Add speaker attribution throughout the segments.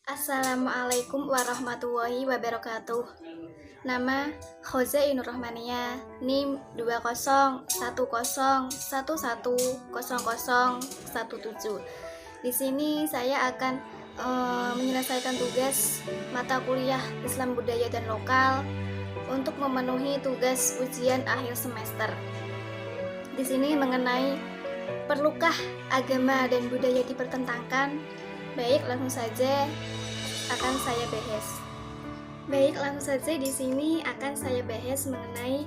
Speaker 1: Assalamualaikum warahmatullahi wabarakatuh. Nama Khoza Inur Rahmania, NIM 2010110017. Di sini saya akan menyelesaikan tugas mata kuliah Islam Budaya dan Lokal untuk memenuhi tugas ujian akhir semester. Di sini mengenai perlukah agama dan budaya dipertentangkan? Baik, langsung saja akan saya bahas. Di sini akan saya bahas mengenai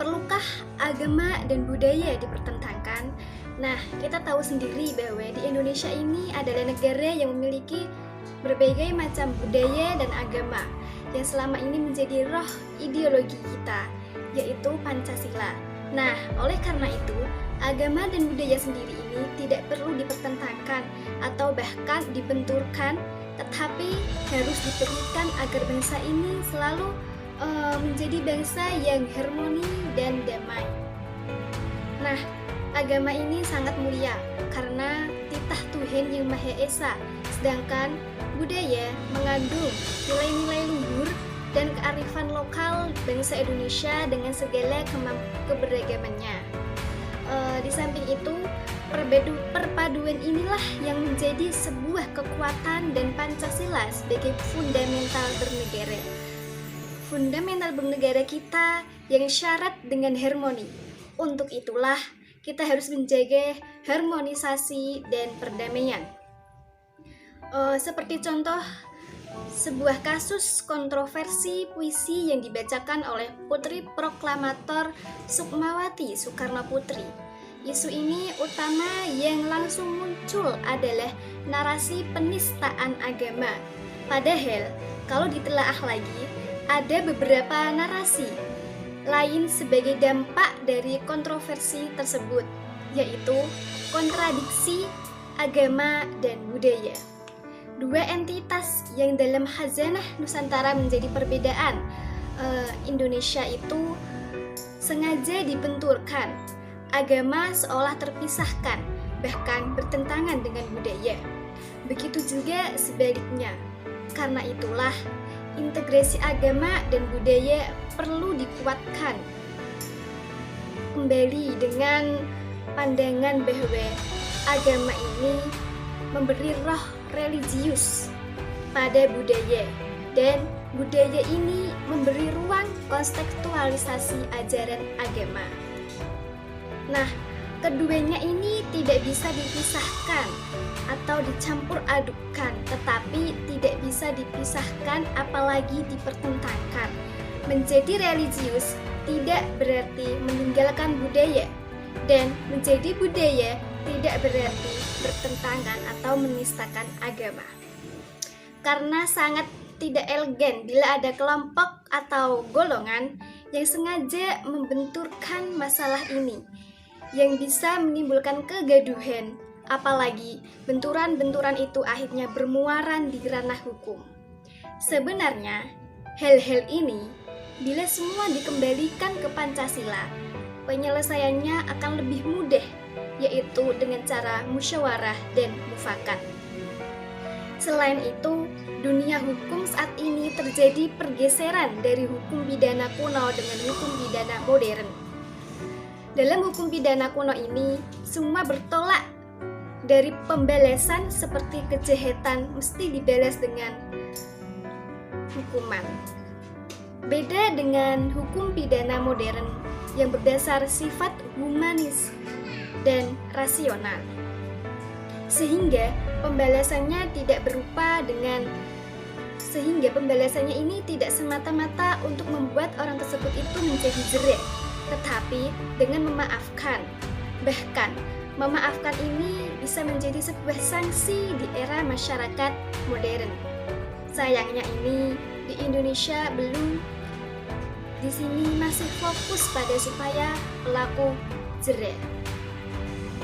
Speaker 1: perlukah agama dan budaya dipertentangkan. Nah, kita tahu sendiri bahwa di Indonesia ini adalah negara yang memiliki berbagai macam budaya dan agama yang selama ini menjadi roh ideologi kita, yaitu Pancasila. Nah, oleh karena itu, agama dan budaya sendiri ini tidak perlu dipertentangkan atau bahkan dibenturkan, tetapi harus diberikan agar bangsa ini selalu menjadi bangsa yang harmoni dan damai. Nah, agama ini sangat mulia karena titah Tuhan yang Maha Esa, sedangkan budaya mengandung nilai-nilai luhur dan kearifan lokal bangsa Indonesia dengan segala keberagamannya. Di samping itu, perpaduan inilah yang menjadi sebuah kekuatan dan Pancasila sebagai fundamental bernegara. Fundamental bernegara kita yang syarat dengan harmoni. Untuk itulah kita harus menjaga harmonisasi dan perdamaian. Seperti contoh sebuah kasus kontroversi puisi yang dibacakan oleh Putri Proklamator Sukmawati Soekarno Putri. Isu ini utama yang langsung muncul adalah narasi penistaan agama. Padahal kalau ditelaah lagi, ada beberapa narasi lain sebagai dampak dari kontroversi tersebut, yaitu kontradiksi agama dan budaya. Dua entitas yang dalam khazanah Nusantara menjadi perbedaan Indonesia itu sengaja dibenturkan. Agama seolah terpisahkan, bahkan bertentangan dengan budaya. Begitu juga sebaliknya. Karena itulah integrasi agama dan budaya perlu dikuatkan kembali dengan pandangan bahwa agama ini memberi roh religius pada budaya, dan budaya ini memberi ruang kontekstualisasi ajaran agama. Nah, keduanya ini tidak bisa dipisahkan atau dicampur adukkan, tetapi tidak bisa dipisahkan apalagi dipertentangkan. Menjadi religius tidak berarti meninggalkan budaya, dan menjadi budaya tidak berarti bertentangan atau menistakan agama. Karena sangat tidak elegan bila ada kelompok atau golongan yang sengaja membenturkan masalah ini, yang bisa menimbulkan kegaduhan, apalagi benturan-benturan itu akhirnya bermuara di ranah hukum. Sebenarnya, hal-hal ini bila semua dikembalikan ke Pancasila, penyelesaiannya akan lebih mudah, yaitu dengan cara musyawarah dan mufakat. Selain itu, dunia hukum saat ini terjadi pergeseran dari hukum pidana kuno dengan hukum pidana modern. Dalam hukum pidana kuno ini, semua bertolak dari pembalasan seperti kejahatan mesti dibalas dengan hukuman. Beda dengan hukum pidana modern yang berdasar sifat humanis dan rasional, sehingga pembalasannya ini tidak semata-mata untuk membuat orang tersebut itu menjadi jera, tetapi dengan memaafkan. Bahkan memaafkan ini bisa menjadi sebuah sanksi di era masyarakat modern. Sayangnya ini di Indonesia belum. Di sini masih fokus pada supaya pelaku jera.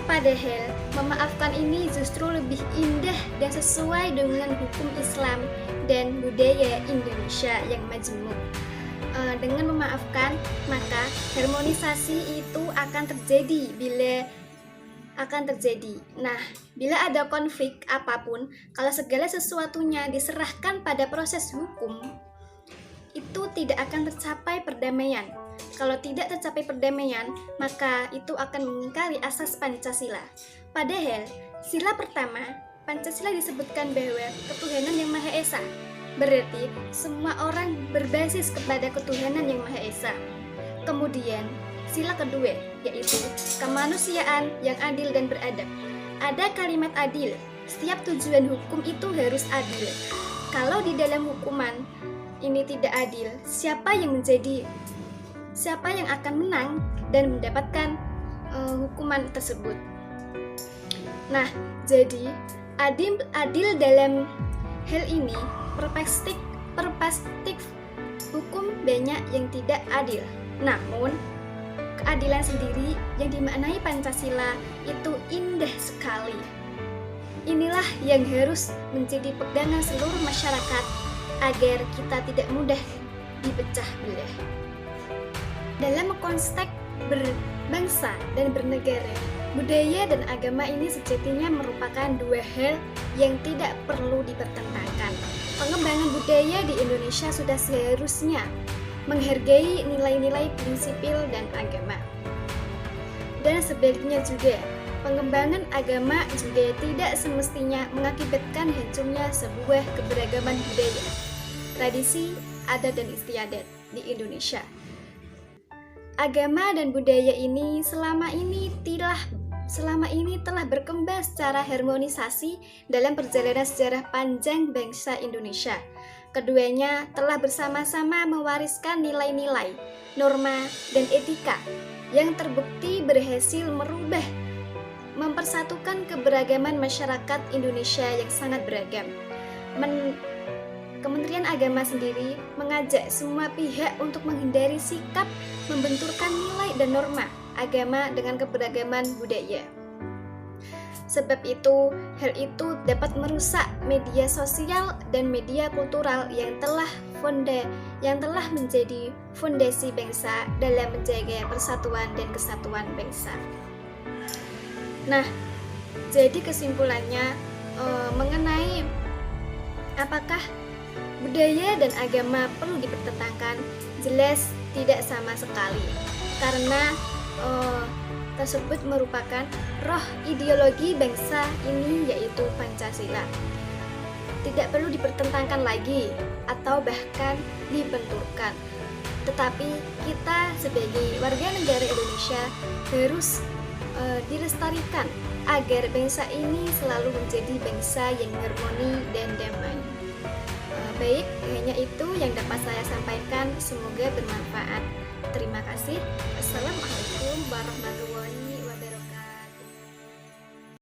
Speaker 1: Padahal memaafkan ini justru lebih indah dan sesuai dengan hukum Islam dan budaya Indonesia yang majemuk. Dengan memaafkan, maka harmonisasi itu akan terjadi bila akan terjadi. Nah, bila ada konflik apapun, kalau segala sesuatunya diserahkan pada proses hukum, itu tidak akan tercapai perdamaian. Kalau tidak tercapai perdamaian, maka itu akan mengingkari asas Pancasila. Padahal, sila pertama, Pancasila disebutkan bahwa ketuhanan yang Maha Esa. Berarti, semua orang berbasis kepada ketuhanan yang Maha Esa. Kemudian, sila kedua, yaitu kemanusiaan yang adil dan beradab. Ada kalimat adil, setiap tujuan hukum itu harus adil. Kalau di dalam hukuman ini tidak adil, siapa yang akan menang dan mendapatkan hukuman tersebut. Nah, jadi adil dalam hal ini perspektif hukum banyak yang tidak adil. Namun, keadilan sendiri yang dimaknai Pancasila itu indah sekali. Inilah yang harus menjadi pegangan seluruh masyarakat agar kita tidak mudah dipecah belah. Dalam konteks berbangsa dan bernegara, budaya dan agama ini sejatinya merupakan dua hal yang tidak perlu dipertentangkan. Pengembangan budaya di Indonesia sudah seharusnya menghargai nilai-nilai prinsipil dan agama. Dan sebaliknya juga, pengembangan agama juga tidak semestinya mengakibatkan hancurnya sebuah keberagaman budaya, tradisi, adat, dan istiadat di Indonesia. Agama dan budaya ini selama ini telah berkembang secara harmonisasi dalam perjalanan sejarah panjang bangsa Indonesia. Keduanya telah bersama-sama mewariskan nilai-nilai, norma, dan etika yang terbukti berhasil mempersatukan keberagaman masyarakat Indonesia yang sangat beragam. Kementerian Agama sendiri mengajak semua pihak untuk menghindari sikap membenturkan nilai dan norma agama dengan keberagaman budaya. Sebab itu, hal itu dapat merusak media sosial dan media kultural yang telah menjadi fondasi bangsa dalam menjaga persatuan dan kesatuan bangsa. Nah, jadi kesimpulannya mengenai apakah budaya dan agama perlu dipertentangkan, jelas tidak sama sekali, karena tersebut merupakan roh ideologi bangsa ini, yaitu Pancasila. Tidak perlu dipertentangkan lagi atau bahkan dibenturkan. Tetapi kita sebagai warga negara Indonesia harus dilestarikan agar bangsa ini selalu menjadi bangsa yang harmoni dan damai. Baik, hanya itu yang dapat saya sampaikan. Semoga bermanfaat. Terima kasih. Assalamualaikum warahmatullahi wabarakatuh.